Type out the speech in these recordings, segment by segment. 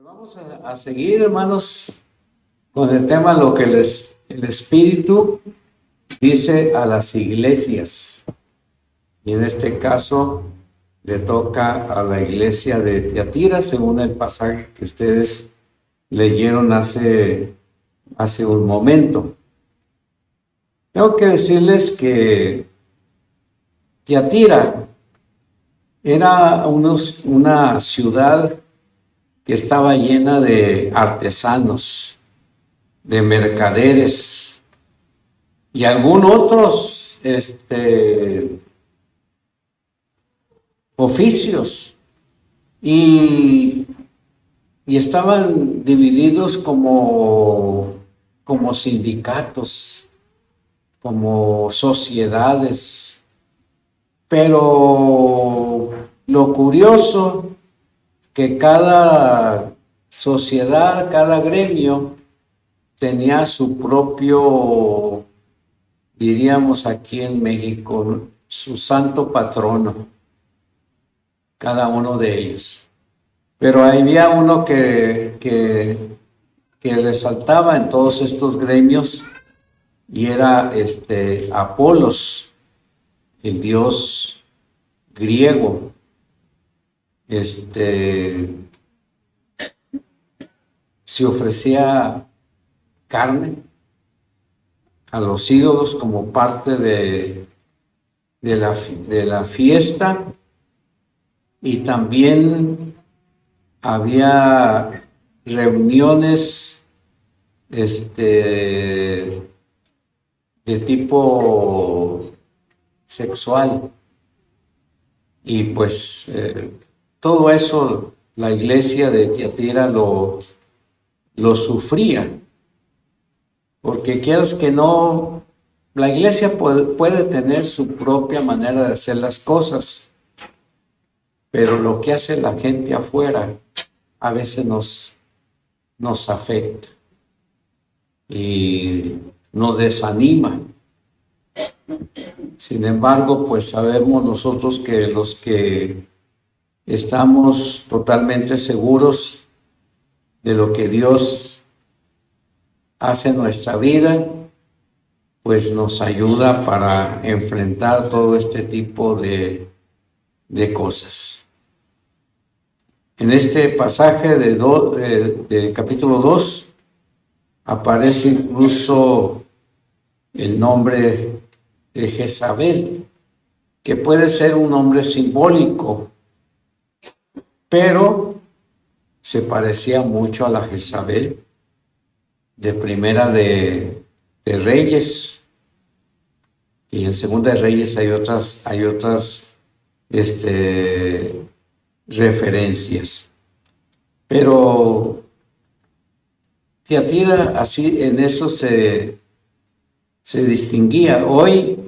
Vamos a seguir, hermanos, con el tema lo que el Espíritu dice a las iglesias. Y en este caso le toca a la iglesia de Tiatira, según el pasaje que ustedes leyeron hace un momento. Tengo que decirles que Tiatira era una ciudad que estaba llena de artesanos, de mercaderes y algunos otros oficios, y estaban divididos como sindicatos, como sociedades. Pero lo curioso, que cada sociedad, cada gremio tenía su propio, diríamos aquí en México, su santo patrono, cada uno de ellos. Pero había uno que resaltaba en todos estos gremios, y era Apolos, el dios griego. Se ofrecía carne a los ídolos como parte de la fiesta, y también había reuniones de tipo sexual, y pues todo eso la iglesia de Tiatira lo sufría, porque quieras que no, la iglesia puede tener su propia manera de hacer las cosas, pero lo que hace la gente afuera a veces nos afecta y nos desanima. Sin embargo, pues sabemos nosotros que los que estamos totalmente seguros de lo que Dios hace en nuestra vida, pues nos ayuda para enfrentar todo este tipo de cosas. En este pasaje del capítulo 2 aparece incluso el nombre de Jezabel, que puede ser un nombre simbólico, pero se parecía mucho a la Jezabel de Primera de Reyes, y en Segunda de Reyes hay otras referencias. Pero Tiatira así en eso se distinguía. Hoy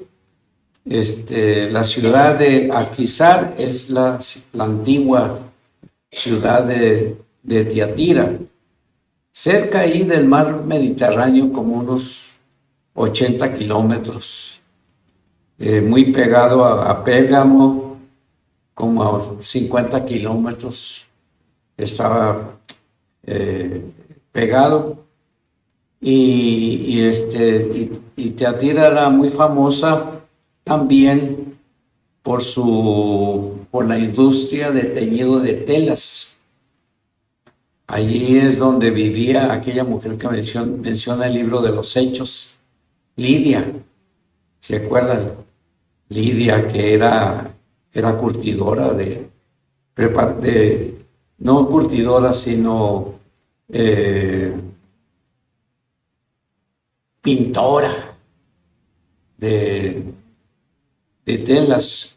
la ciudad de Aquisar es la antigua ciudad de Tiatira, cerca ahí del mar Mediterráneo, como unos 80 kilómetros, muy pegado a Pérgamo, como a 50 kilómetros estaba pegado. Y Tiatira era muy famosa también por la industria de teñido de telas. Allí es donde vivía aquella mujer que menciona el libro de los Hechos, Lidia. ¿Se acuerdan? Lidia, que era curtidora no curtidora, sino pintora de telas.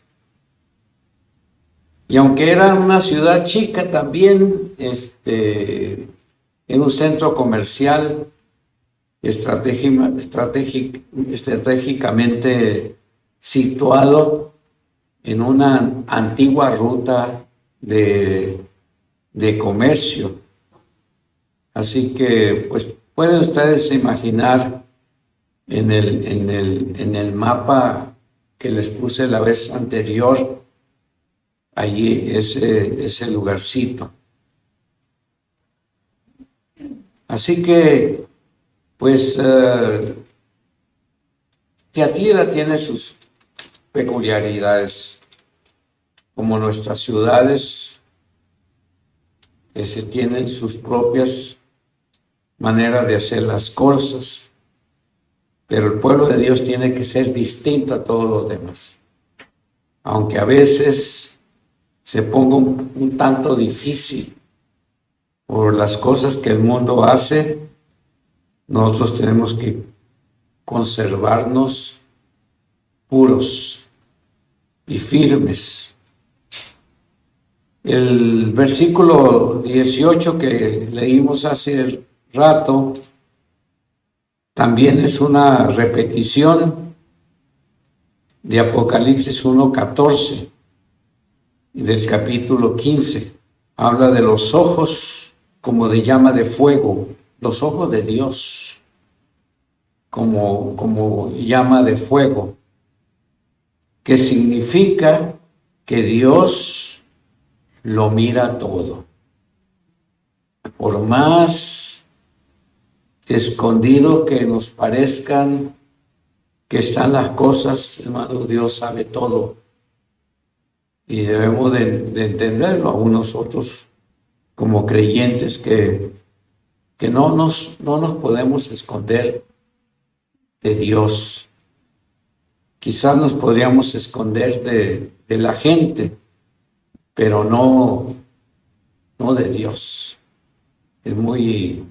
Y aunque era una ciudad chica, también en un centro comercial estratégicamente situado en una antigua ruta de comercio. Así que pues pueden ustedes imaginar en el mapa que les puse la vez anterior, allí ese lugarcito. Así que, pues, Tiatira tiene sus peculiaridades, como nuestras ciudades, que se tienen sus propias maneras de hacer las cosas, pero el pueblo de Dios tiene que ser distinto a todos los demás. Aunque a veces se ponga un tanto difícil por las cosas que el mundo hace, nosotros tenemos que conservarnos puros y firmes. El versículo 18 que leímos hace rato también es una repetición de Apocalipsis 1:14 y del capítulo 15. Habla de los ojos como de llama de fuego, los ojos de Dios como llama de fuego, que significa que Dios lo mira todo. Por más escondido que nos parezcan que están las cosas, hermano, Dios sabe todo. Y debemos de entenderlo, aún nosotros como creyentes, que no nos podemos esconder de Dios. Quizás nos podríamos esconder de la gente, pero no de Dios. Es muy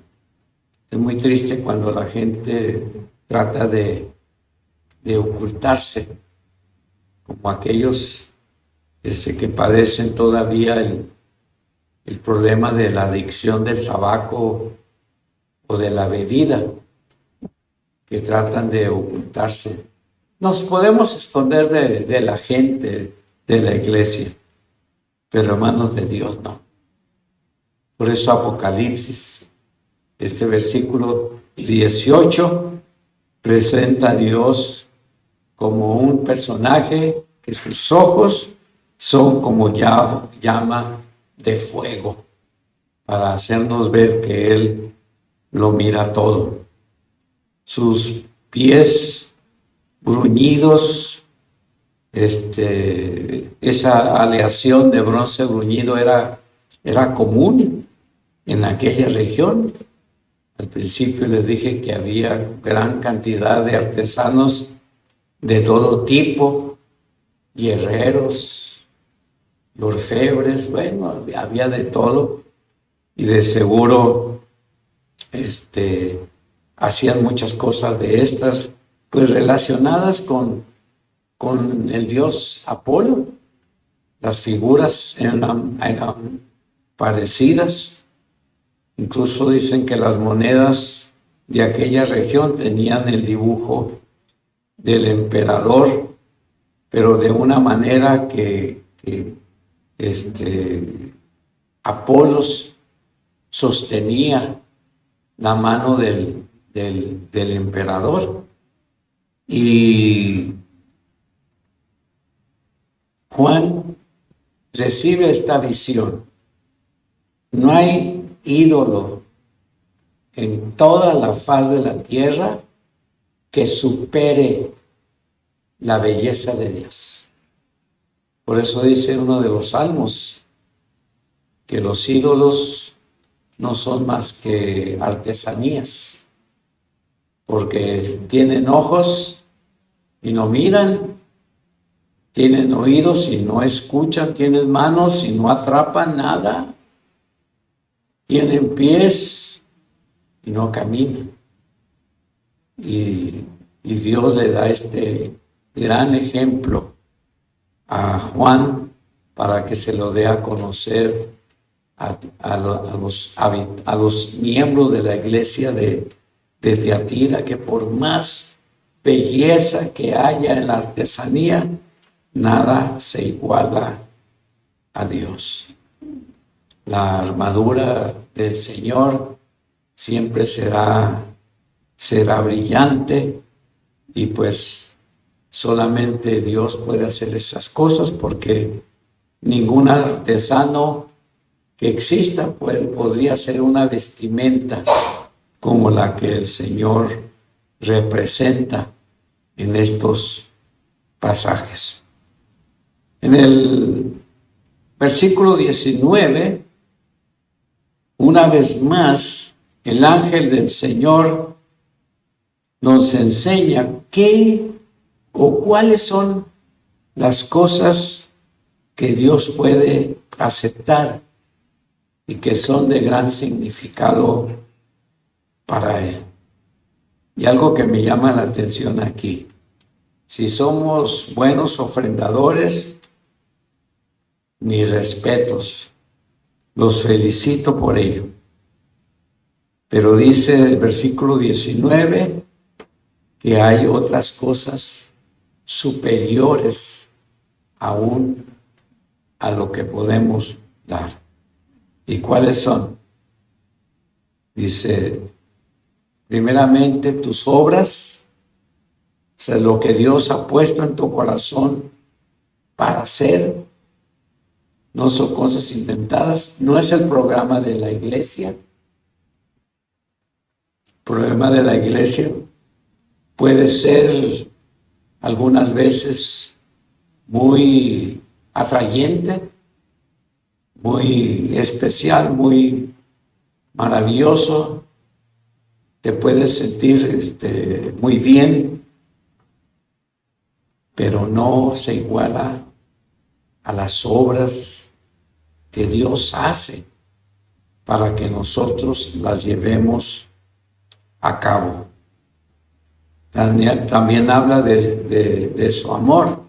triste cuando la gente trata de ocultarse, como aquellos que padecen todavía el problema de la adicción del tabaco o de la bebida, que tratan de ocultarse. Nos podemos esconder de la gente, de la iglesia, pero hermanos de Dios no. Por eso Apocalipsis, este versículo 18, presenta a Dios como un personaje que sus ojos son como llama de fuego, para hacernos ver que Él lo mira todo. Sus pies bruñidos, esa aleación de bronce bruñido era común en aquella región. Al principio les dije que había gran cantidad de artesanos de todo tipo, y herreros, y orfebres, bueno, había de todo, y de seguro hacían muchas cosas de estas, pues relacionadas con el dios Apolo. Las figuras eran parecidas. Incluso dicen que las monedas de aquella región tenían el dibujo del emperador, pero de una manera que Apolos sostenía la mano del emperador. Y Juan recibe esta visión. No hay ídolo en toda la faz de la tierra que supere la belleza de Dios. Por eso dice uno de los salmos que los ídolos no son más que artesanías, porque tienen ojos y no miran, tienen oídos y no escuchan, tienen manos y no atrapan nada, tienen pies y no caminan. Y Dios le da este gran ejemplo a Juan para que se lo dé a conocer a los miembros de la iglesia de Tiatira, que por más belleza que haya en la artesanía, nada se iguala a Dios. La armadura del Señor siempre será brillante, y pues solamente Dios puede hacer esas cosas, porque ningún artesano que exista podría hacer una vestimenta como la que el Señor representa en estos pasajes. En el versículo 19, una vez más, el ángel del Señor nos enseña qué o cuáles son las cosas que Dios puede aceptar y que son de gran significado para Él. Y algo que me llama la atención aquí, si somos buenos ofrendadores, mis respetos, los felicito por ello. Pero dice el versículo 19 que hay otras cosas superiores aún a lo que podemos dar. ¿Y cuáles son? Dice, primeramente tus obras, o sea, lo que Dios ha puesto en tu corazón para hacer, no son cosas inventadas, no es el programa de la iglesia. El programa de la iglesia puede ser algunas veces muy atrayente, muy especial, muy maravilloso, te puedes sentir muy bien, pero no se iguala a las obras que Dios hace para que nosotros las llevemos a cabo. También habla de su amor.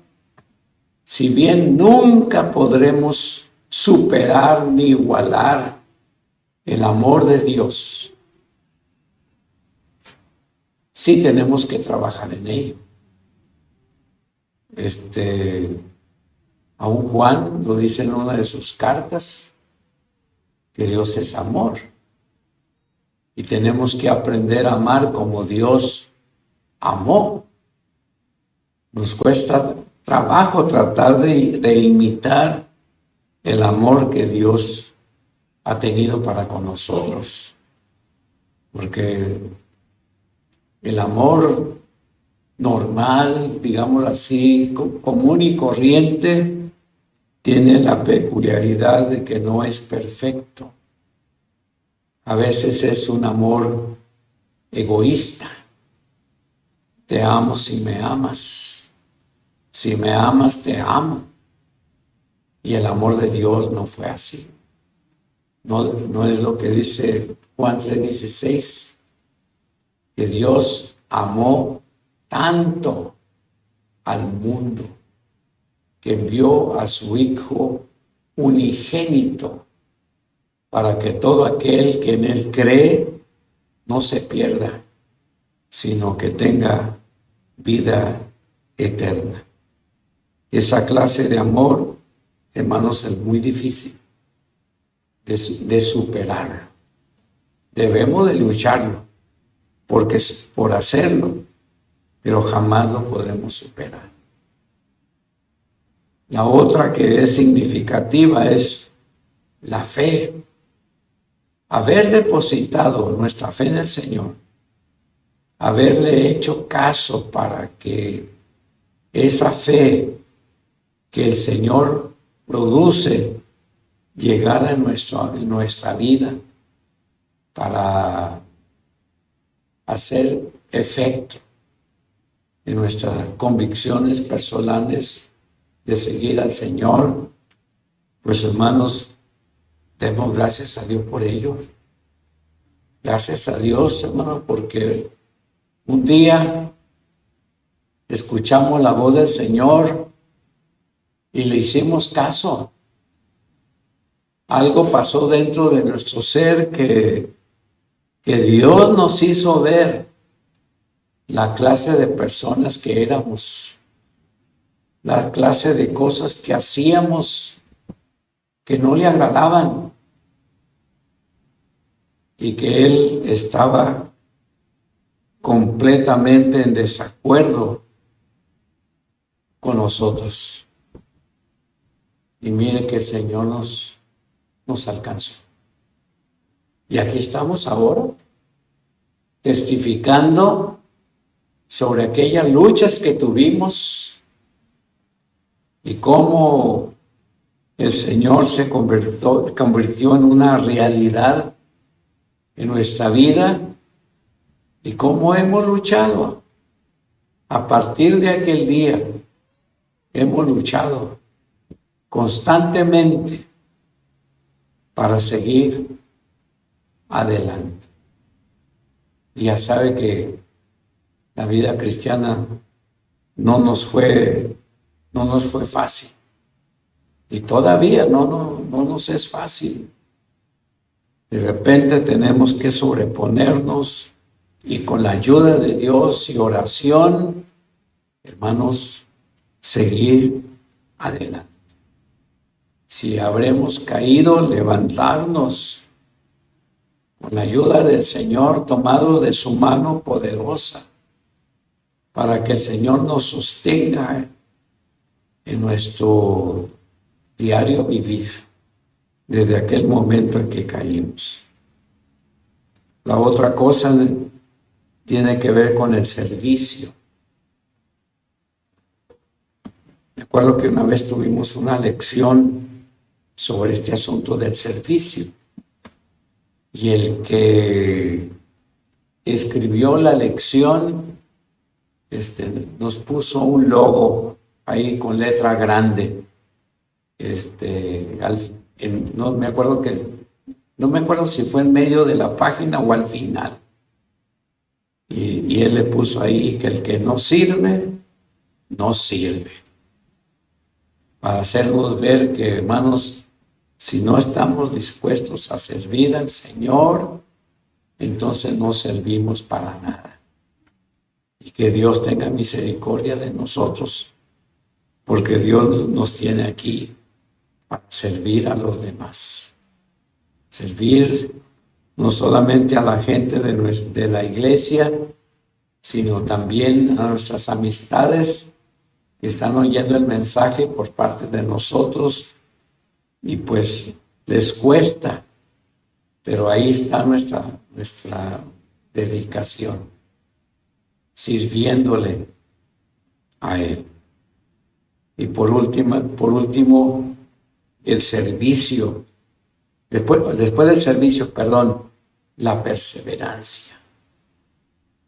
Si bien nunca podremos superar ni igualar el amor de Dios, sí tenemos que trabajar en ello. Aún Juan lo dice en una de sus cartas, que Dios es amor. Y tenemos que aprender a amar como Dios amó. Nos cuesta trabajo tratar de imitar el amor que Dios ha tenido para con nosotros. Porque el amor normal, digámoslo así, común y corriente, tiene la peculiaridad de que no es perfecto. A veces es un amor egoísta. Te amo si me amas. Si me amas, te amo. Y el amor de Dios no fue así. No es lo que dice Juan 3:16, que Dios amó tanto al mundo que envió a su Hijo unigénito para que todo aquel que en Él cree no se pierda, sino que tenga vida eterna. Esa clase de amor, hermanos, es muy difícil de superar. Debemos de lucharlo por hacerlo, pero jamás lo podremos superar. La otra que es significativa es la fe. Haber depositado nuestra fe en el Señor, haberle hecho caso para que esa fe que el Señor produce llegara en nuestra vida para hacer efecto en nuestras convicciones personales de seguir al Señor, pues hermanos, demos gracias a Dios por ello. Gracias a Dios, hermanos, porque un día escuchamos la voz del Señor y le hicimos caso. Algo pasó dentro de nuestro ser que Dios nos hizo ver la clase de personas que éramos, la clase de cosas que hacíamos que no le agradaban y que Él estaba completamente en desacuerdo con nosotros. Y mire que el Señor nos alcanzó. Y aquí estamos ahora. testificando sobre aquellas luchas que tuvimos y cómo el Señor se convirtió en una realidad en nuestra vida y cómo hemos luchado. A partir de aquel día hemos luchado constantemente para seguir adelante. Y ya sabe que la vida cristiana no nos fue fácil. Y todavía no nos es fácil. De repente tenemos que sobreponernos y con la ayuda de Dios y oración, hermanos, seguir adelante. Si habremos caído, levantarnos con la ayuda del Señor, tomados de su mano poderosa, para que el Señor nos sostenga en nuestro diario vivir, desde aquel momento en que caímos. La otra cosa tiene que ver con el servicio. Me acuerdo que una vez tuvimos una lección sobre este asunto del servicio, y el que escribió la lección nos puso un logo ahí con letra grande. No me acuerdo si fue en medio de la página o al final. Y él le puso ahí que el que no sirve, no sirve. Para hacernos ver que, hermanos, si no estamos dispuestos a servir al Señor, entonces no servimos para nada. Y que Dios tenga misericordia de nosotros, porque Dios nos tiene aquí para servir a los demás. Servir no solamente a la gente de la iglesia, sino también a nuestras amistades que están oyendo el mensaje por parte de nosotros y pues les cuesta, pero ahí está nuestra dedicación, sirviéndole a Él. Y por último, el servicio. Después del servicio, la perseverancia.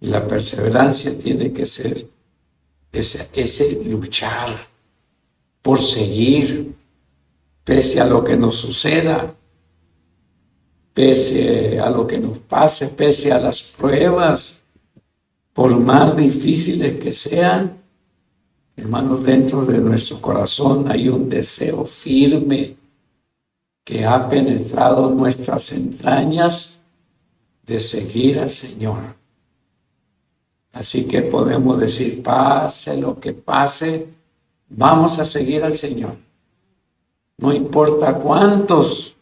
Y la perseverancia tiene que ser ese luchar por seguir, pese a lo que nos suceda, pese a lo que nos pase, pese a las pruebas, por más difíciles que sean. Hermanos, dentro de nuestro corazón hay un deseo firme que ha penetrado nuestras entrañas de seguir al Señor. Así que podemos decir, pase lo que pase, vamos a seguir al Señor. No importa cuántos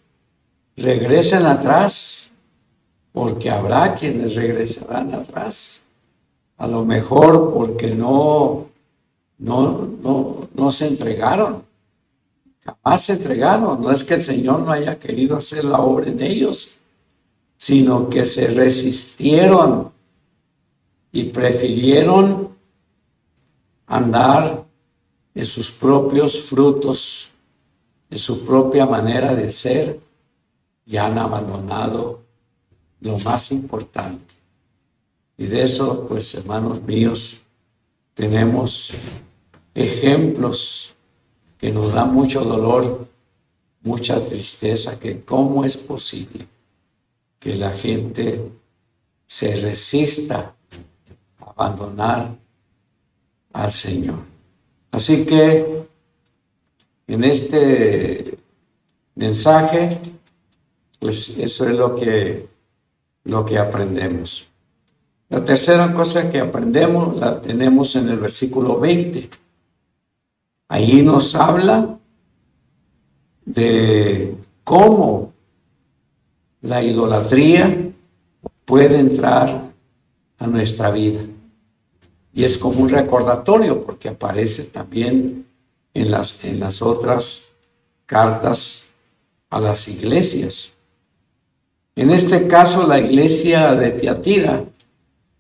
regresen atrás, porque habrá quienes regresarán atrás. A lo mejor porque no se entregaron. Jamás se entregaron. No es que el Señor no haya querido hacer la obra en ellos, sino que se resistieron y prefirieron andar en sus propios frutos, en su propia manera de ser, y han abandonado lo más importante. Y de eso, pues, hermanos míos, tenemos ejemplos que nos dan mucho dolor, mucha tristeza, que cómo es posible que la gente se resista a abandonar al Señor. Así que en este mensaje, pues eso es lo que aprendemos. La tercera cosa que aprendemos la tenemos en el versículo 20. Ahí nos habla de cómo la idolatría puede entrar a nuestra vida. Y es como un recordatorio, porque aparece también en las otras cartas a las iglesias. En este caso, la iglesia de Tiatira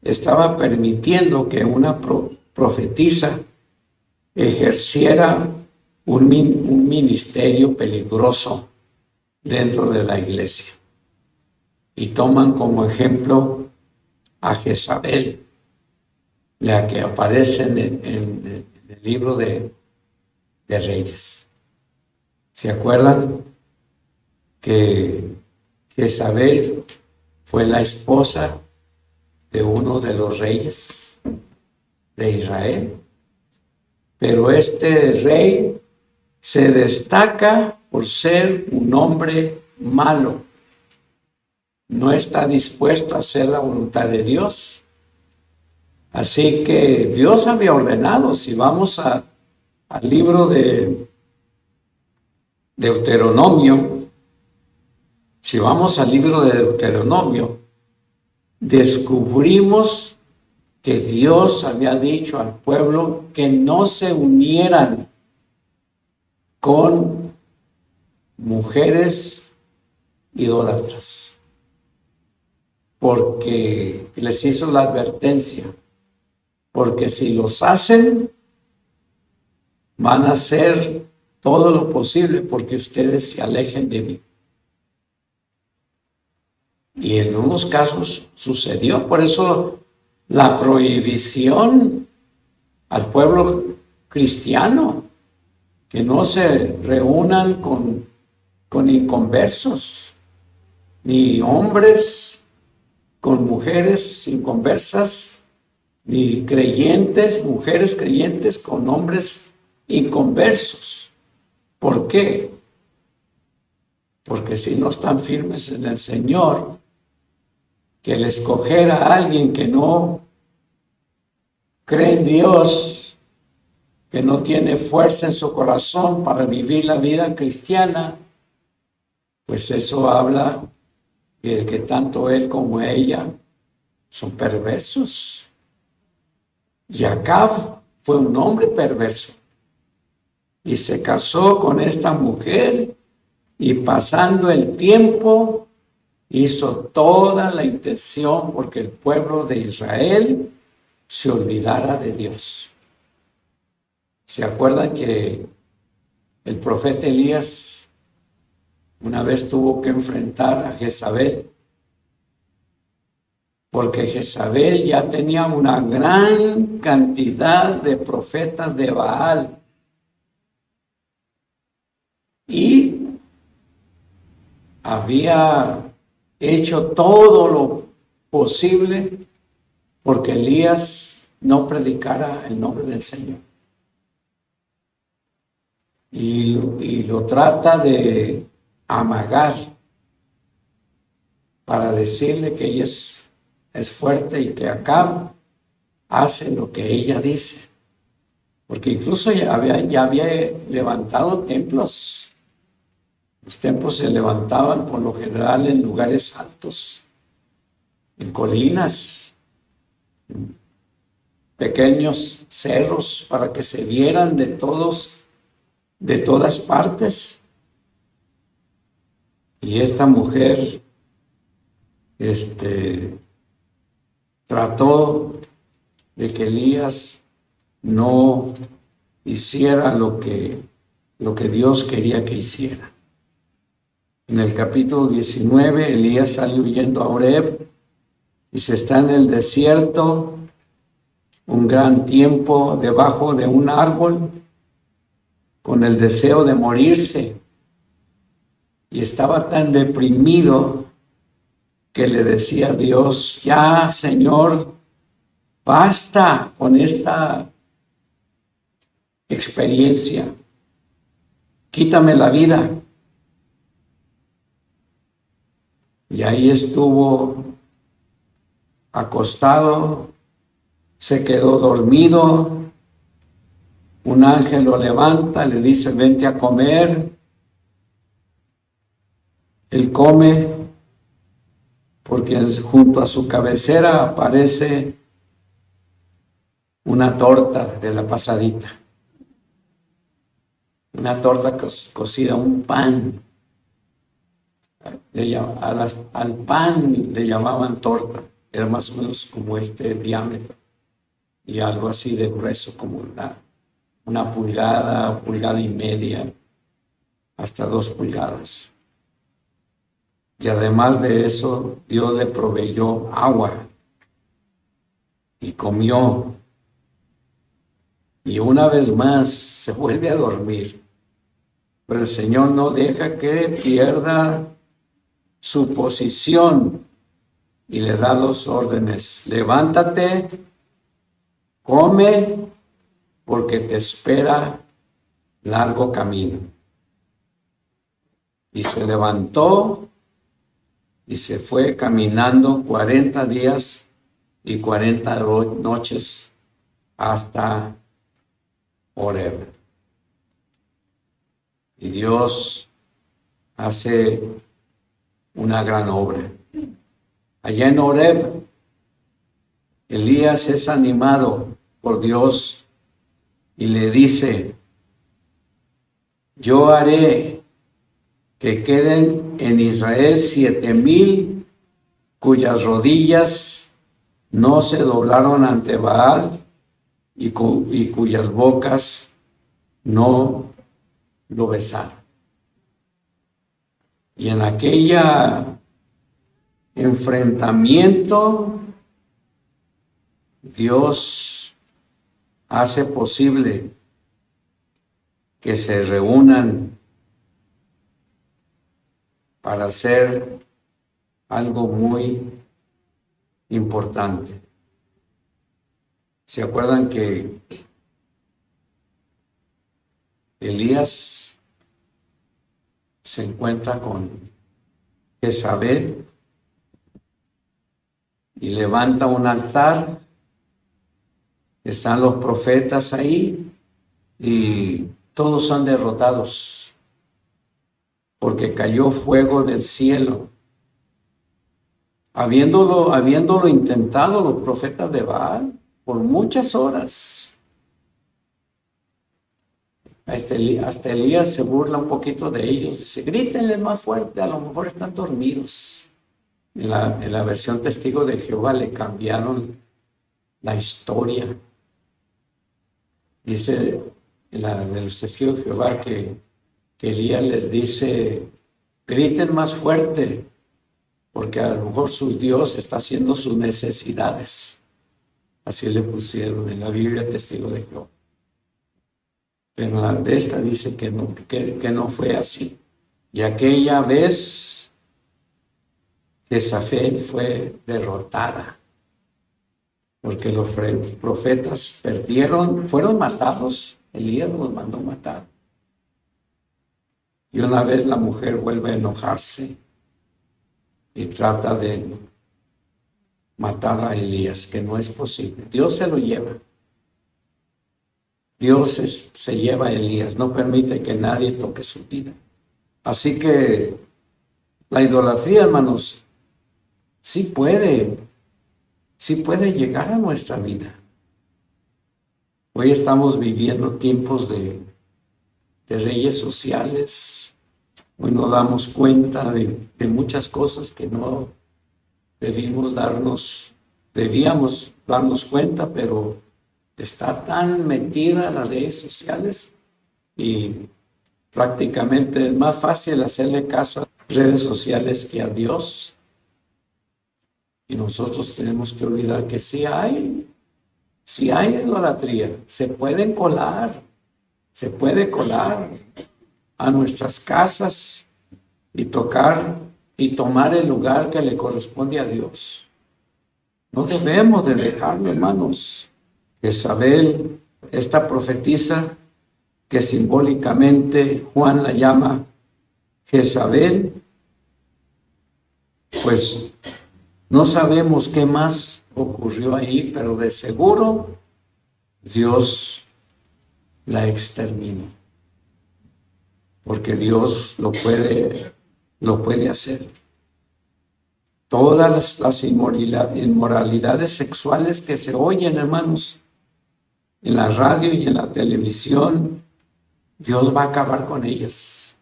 estaba permitiendo que una profetisa ejerciera un ministerio peligroso dentro de la iglesia. Y toman como ejemplo a Jezabel, la que aparece en el libro de Reyes. ¿Se acuerdan que Jezabel fue la esposa de uno de los reyes de Israel? Pero este rey se destaca por ser un hombre malo. No está dispuesto a hacer la voluntad de Dios. Así que Dios había ordenado, si vamos al libro de Deuteronomio, si vamos al libro de Deuteronomio, descubrimos que Dios había dicho al pueblo que no se unieran con mujeres idólatras, porque les hizo la advertencia, porque si los hacen, van a hacer todo lo posible porque ustedes se alejen de mí. Y en unos casos sucedió, por eso la prohibición al pueblo cristiano, que no se reúnan con inconversos, ni hombres con mujeres inconversas, ni creyentes, mujeres creyentes con hombres inconversos. ¿Por qué? Porque si no están firmes en el Señor, que el escoger a alguien que no cree en Dios, que no tiene fuerza en su corazón para vivir la vida cristiana, pues eso habla que tanto él como ella son perversos. Y Acab fue un hombre perverso y se casó con esta mujer, y pasando el tiempo hizo toda la intención porque el pueblo de Israel se olvidara de Dios. ¿Se acuerdan que el profeta Elías una vez tuvo que enfrentar a Jezabel? Porque Jezabel ya tenía una gran cantidad de profetas de Baal. Y había hecho todo lo posible porque Elías no predicara el nombre del Señor. Y lo trata de amagar para decirle que ella es fuerte y que Acab hace lo que ella dice. Porque incluso ya había levantado templos. Los templos se levantaban por lo general en lugares altos, en colinas, en pequeños cerros, para que se vieran de todas partes. Y esta mujer trató de que Elías no hiciera lo que Dios quería que hiciera. En el capítulo 19, Elías sale huyendo a Horeb y se está en el desierto un gran tiempo debajo de un árbol con el deseo de morirse. Y estaba tan deprimido que le decía a Dios: ya, Señor, basta con esta experiencia, quítame la vida. Y ahí estuvo acostado, se quedó dormido. Un ángel lo levanta, le dice: vente a comer. Él come, porque junto a su cabecera aparece una torta de la pasadita. Una torta cocida, un pan. Al pan le llamaban torta. era más o menos como este diámetro y algo así de grueso, como una pulgada, pulgada y media, hasta 2 pulgadas. Y además de eso, Dios le proveyó agua y comió. Y una vez más se vuelve a dormir. Pero el Señor no deja que pierda su posición y le da 2 órdenes. Levántate, come, porque te espera largo camino. Y se levantó y se fue caminando 40 días y 40 noches hasta Horeb. Y Dios hace una gran obra. Allá en Horeb, Elías es animado por Dios y le dice: yo haré que queden en Israel 7,000 cuyas rodillas no se doblaron ante Baal y cuyas bocas no lo besaron. Y en aquella enfrentamiento, Dios hace posible que se reúnan para hacer algo muy importante. ¿Se acuerdan que Elías se encuentra con Jezabel y levanta un altar? Están los profetas ahí y todos son derrotados porque cayó fuego del cielo. Habiéndolo intentado los profetas de Baal por muchas horas. Hasta Elías se burla un poquito de ellos. Dice: grítenles más fuerte, a lo mejor están dormidos. En la versión Testigo de Jehová le cambiaron la historia. Dice la de los Testigos de Jehová que Elías les dice: griten más fuerte, porque a lo mejor su Dios está haciendo sus necesidades. Así le pusieron en la Biblia Testigo de Jehová. Pero la de esta dice que no fue así. Y aquella vez Jezabel fue derrotada, porque los profetas fueron matados. Elías los mandó matar. Y una vez la mujer vuelve a enojarse y trata de matar a Elías, que no es posible. Dios se lo lleva. Dios se lleva a Elías, no permite que nadie toque su vida. Así que la idolatría, hermanos, sí puede llegar a nuestra vida. Hoy estamos viviendo tiempos de reyes sociales. Hoy nos damos cuenta de muchas cosas que no debíamos darnos cuenta, pero está tan metida en las redes sociales y prácticamente es más fácil hacerle caso a las redes sociales que a Dios. Y nosotros tenemos que olvidar que sí hay idolatría, se puede colar a nuestras casas y tocar y tomar el lugar que le corresponde a Dios. No debemos de dejarlo, hermanos. Jezabel, esta profetisa que simbólicamente Juan la llama Jezabel, pues no sabemos qué más ocurrió ahí, pero de seguro Dios la exterminó, porque Dios lo puede hacer. Todas las inmoralidades sexuales que se oyen, hermanos, en la radio y en la televisión, Dios va a acabar con ellas.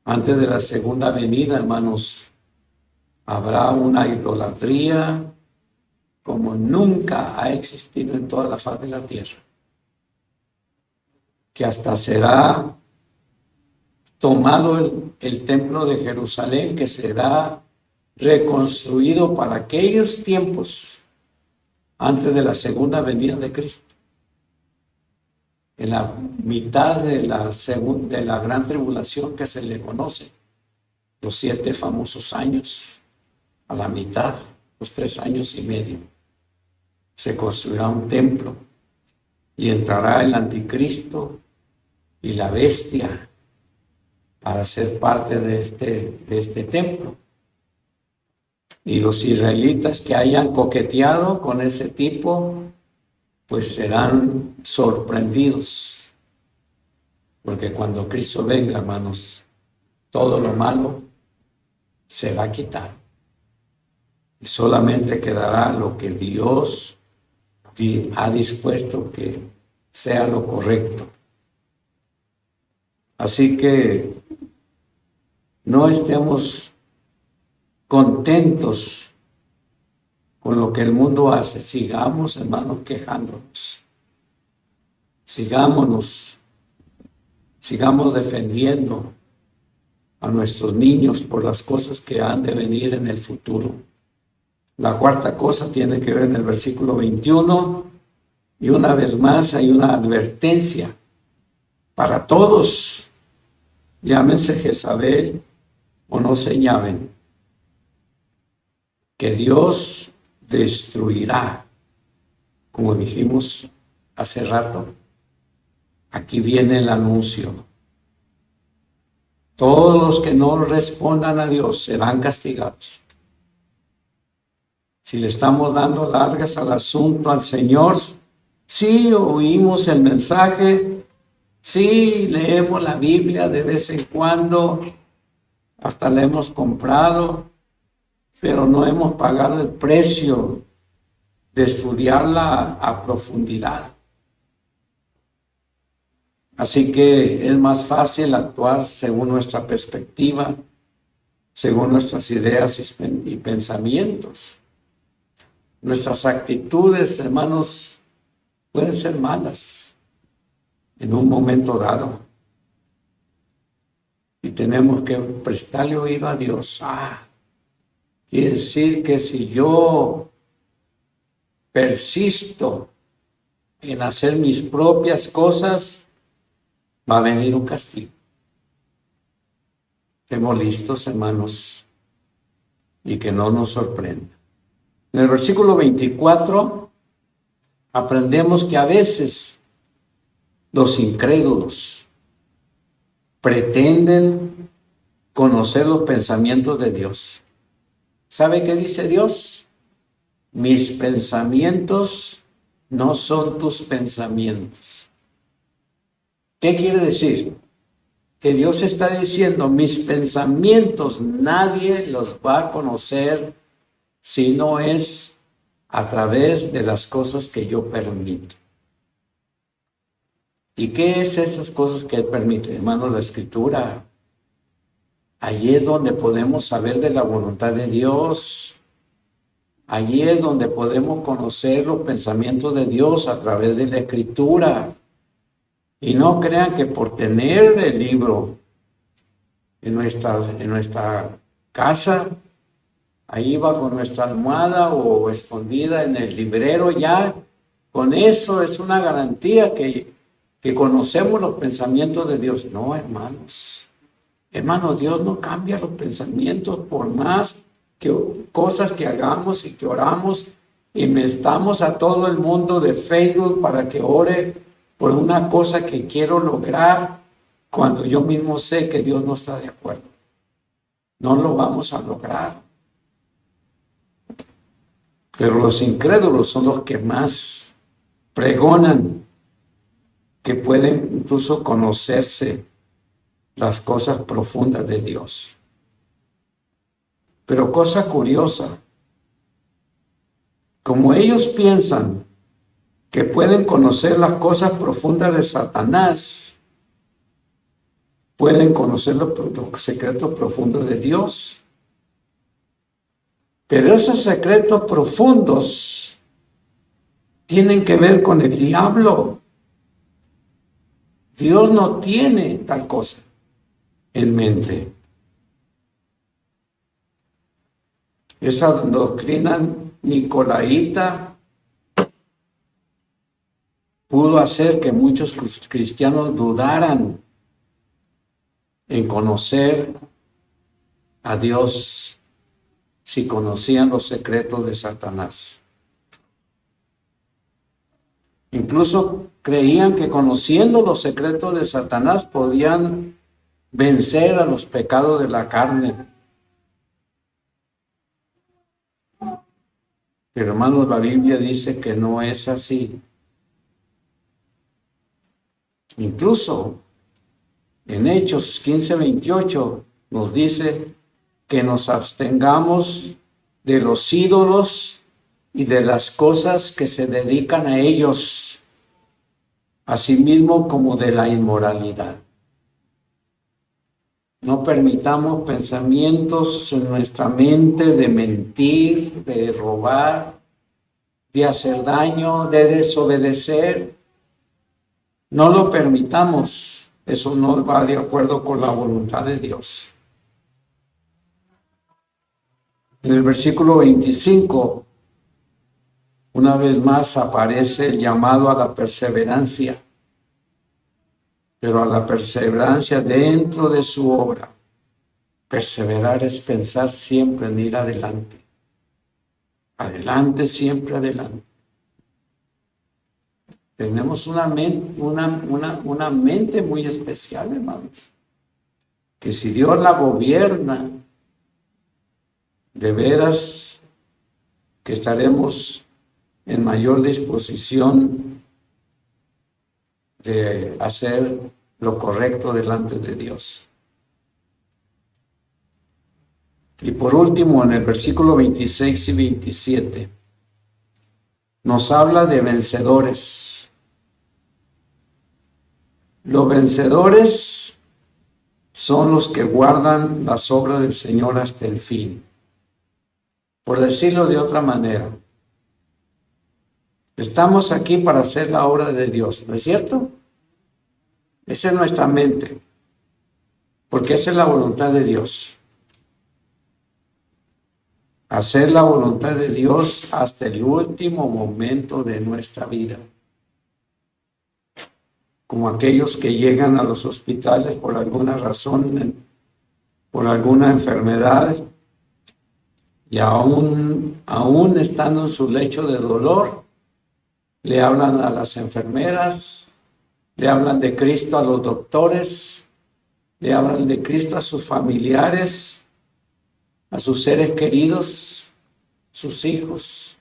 Antes de la segunda venida, hermanos, habrá una idolatría como nunca ha existido en toda la faz de la tierra, que hasta será tomado el templo de Jerusalén, que será reconstruido para aquellos tiempos antes de la segunda venida de Cristo. En la mitad de la gran tribulación que se le conoce, los 7 famosos años, a la mitad, los 3 años y medio, se construirá un templo y entrará el anticristo y la bestia para ser parte de este templo. Y los israelitas que hayan coqueteado con ese tipo, pues serán sorprendidos. Porque cuando Cristo venga, hermanos, todo lo malo será quitado. Y solamente quedará lo que Dios ha dispuesto que sea lo correcto. Así que no estemos contentos con lo que el mundo hace. Sigamos, hermanos, quejándonos. Sigamos defendiendo a nuestros niños por las cosas que han de venir en el futuro. La cuarta cosa tiene que ver en el versículo 21, y una vez más hay una advertencia para todos, llámense Jezabel o no se llamen, que Dios destruirá, como dijimos hace rato. Aquí viene el anuncio. Todos los que no respondan a Dios serán castigados. Si le estamos dando largas al asunto al Señor, sí oímos el mensaje, sí leemos la Biblia de vez en cuando, hasta la hemos comprado, pero no hemos pagado el precio de estudiarla a profundidad. Así que es más fácil actuar según nuestra perspectiva, según nuestras ideas y pensamientos. Nuestras actitudes, hermanos, pueden ser malas en un momento dado. Y tenemos que prestarle oído a Dios. Quiere decir que si yo persisto en hacer mis propias cosas, va a venir un castigo. Estemos listos, hermanos, y que no nos sorprenda. En el versículo 24 aprendemos que a veces los incrédulos pretenden conocer los pensamientos de Dios. ¿Sabe qué dice Dios? Mis pensamientos no son tus pensamientos. ¿Qué quiere decir? Que Dios está diciendo, mis pensamientos nadie los va a conocer si no es a través de las cosas que yo permito. ¿Y qué es esas cosas que Él permite? Hermano, la Escritura. Allí es donde podemos saber de la voluntad de Dios. Allí es donde podemos conocer los pensamientos de Dios a través de la Escritura. Y no crean que por tener el libro en nuestra casa, ahí bajo nuestra almohada o escondida en el librero, ya con eso es una garantía que conocemos los pensamientos de Dios. No, hermanos. Hermanos, Dios no cambia los pensamientos por más que cosas que hagamos y que oramos y invitamos a todo el mundo de Facebook para que ore por una cosa que quiero lograr cuando yo mismo sé que Dios no está de acuerdo. No lo vamos a lograr. Pero los incrédulos son los que más pregonan que pueden incluso conocerse las cosas profundas de Dios. Pero cosa curiosa, como ellos piensan que pueden conocer las cosas profundas de Satanás, pueden conocer los secretos profundos de Dios. Pero esos secretos profundos tienen que ver con el diablo. Dios no tiene tal cosa en mente. Esa doctrina nicolaíta pudo hacer que muchos cristianos dudaran en conocer a Dios si conocían los secretos de Satanás. Incluso creían que conociendo los secretos de Satanás podían vencer a los pecados de la carne. Pero hermanos, la Biblia dice que no es así. Incluso en Hechos 15:28 nos dice que nos abstengamos de los ídolos y de las cosas que se dedican a ellos, asimismo como de la inmoralidad. No permitamos pensamientos en nuestra mente de mentir, de robar, de hacer daño, de desobedecer. No lo permitamos. Eso no va de acuerdo con la voluntad de Dios. En el versículo 25, una vez más aparece el llamado a la perseverancia, pero a la perseverancia dentro de su obra. Perseverar es pensar siempre en ir adelante. Adelante, siempre adelante. Tenemos una mente muy especial, hermanos, que si Dios la gobierna, de veras que estaremos en mayor disposición de hacer lo correcto delante de Dios. Y por último, en el versículo 26 y 27, nos habla de vencedores. Los vencedores son los que guardan las obras del Señor hasta el fin. Por decirlo de otra manera, estamos aquí para hacer la obra de Dios, ¿no es cierto? Esa es nuestra mente, porque esa es la voluntad de Dios. Hacer la voluntad de Dios hasta el último momento de nuestra vida. Como aquellos que llegan a los hospitales por alguna razón, por alguna enfermedad, y aún estando en su lecho de dolor, le hablan a las enfermeras, le hablan de Cristo a los doctores, le hablan de Cristo a sus familiares, a sus seres queridos, sus hijos,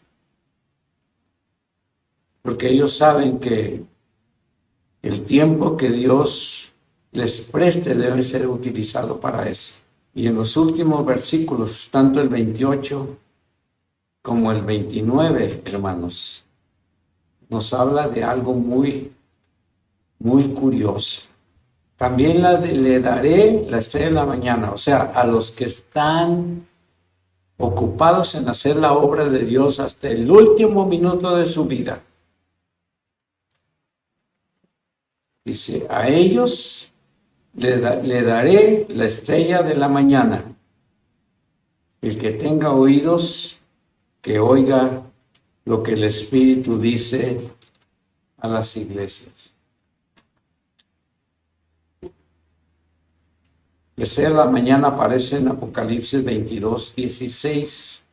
porque ellos saben que el tiempo que Dios les preste debe ser utilizado para eso. Y en los últimos versículos, tanto el 28 como el 29, hermanos, nos habla de algo muy, muy curioso. También le daré la estrella de la mañana, o sea, a los que están ocupados en hacer la obra de Dios hasta el último minuto de su vida. Dice, a ellos le daré la estrella de la mañana. El que tenga oídos, que oiga lo que el Espíritu dice a las iglesias. La estrella de la mañana aparece en Apocalipsis 22:16.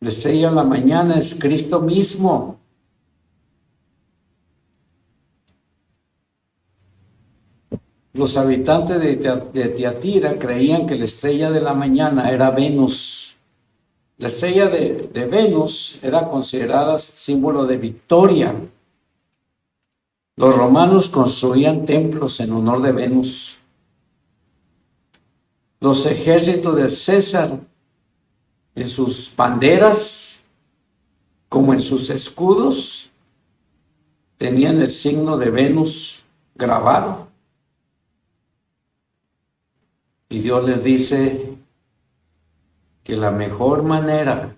La estrella de la mañana es Cristo mismo. Los habitantes de Tiatira creían que la estrella de la mañana era Venus. La estrella de Venus era considerada símbolo de victoria. Los romanos construían templos en honor de Venus. Los ejércitos de César, en sus banderas, como en sus escudos, tenían el signo de Venus grabado. Y Dios les dice que la mejor manera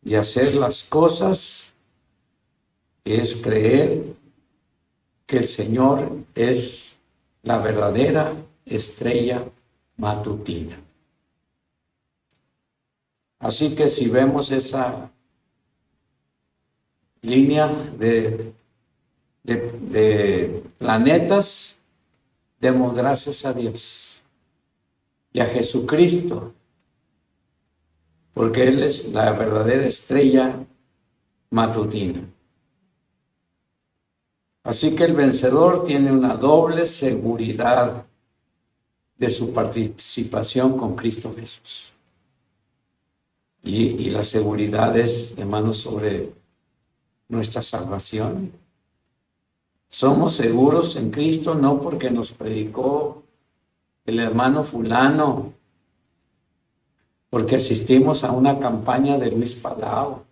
y hacer las cosas es creer que el Señor es la verdadera estrella matutina. Así que si vemos esa línea de planetas, demos gracias a Dios y a Jesucristo, porque Él es la verdadera estrella matutina. Así que el vencedor tiene una doble seguridad de su participación con Cristo Jesús. Y la seguridad es, hermanos, sobre nuestra salvación. Somos seguros en Cristo no porque nos predicó el hermano fulano, porque asistimos a una campaña de Luis Palau.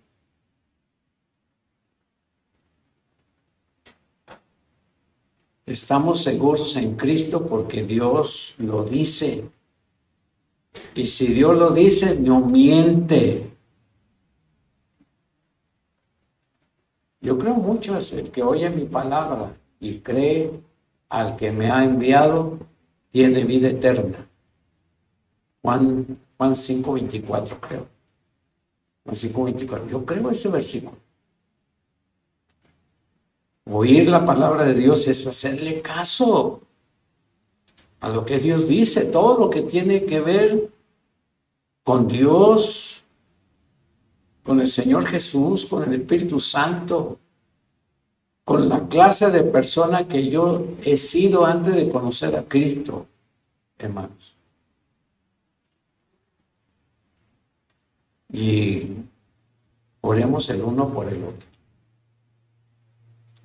Estamos seguros en Cristo porque Dios lo dice. Y si Dios lo dice, no miente. Yo creo mucho es el que oye mi palabra y cree al que me ha enviado, tiene vida eterna. Juan 5:24 creo. Juan 5:24. Yo creo ese versículo. Oír la palabra de Dios es hacerle caso a lo que Dios dice, todo lo que tiene que ver con Dios, con el Señor Jesús, con el Espíritu Santo, con la clase de persona que yo he sido antes de conocer a Cristo, hermanos. Y oremos el uno por el otro.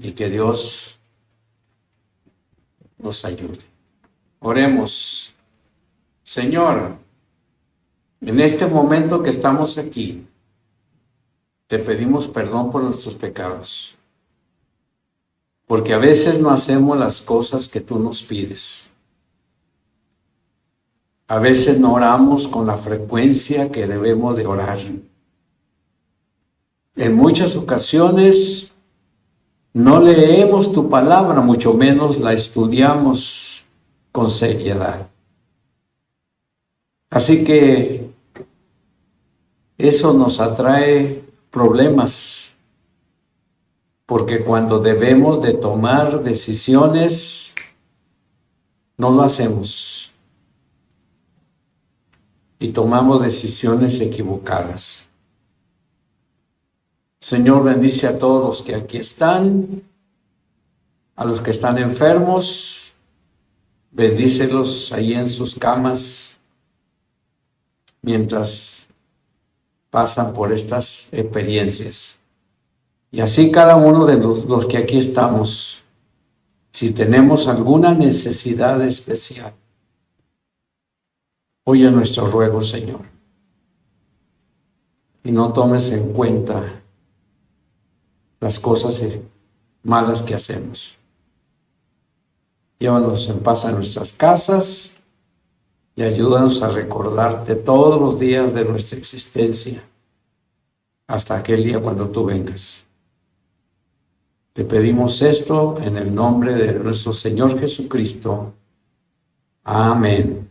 Y que Dios nos ayude. Oremos. Señor, en este momento que estamos aquí, te pedimos perdón por nuestros pecados, porque a veces no hacemos las cosas que tú nos pides. A veces no oramos con la frecuencia que debemos de orar. En muchas ocasiones no leemos tu palabra, mucho menos la estudiamos con seriedad. Así que eso nos atrae problemas, porque cuando debemos de tomar decisiones, no lo hacemos y tomamos decisiones equivocadas. Señor, bendice a todos los que aquí están, a los que están enfermos, bendícelos ahí en sus camas mientras pasan por estas experiencias. Y así cada uno de los que aquí estamos, si tenemos alguna necesidad especial, oye nuestro ruego, Señor, y no tomes en cuenta las cosas malas que hacemos. Llévanos en paz a nuestras casas y ayúdanos a recordarte todos los días de nuestra existencia hasta aquel día cuando tú vengas. Te pedimos esto en el nombre de nuestro Señor Jesucristo. Amén.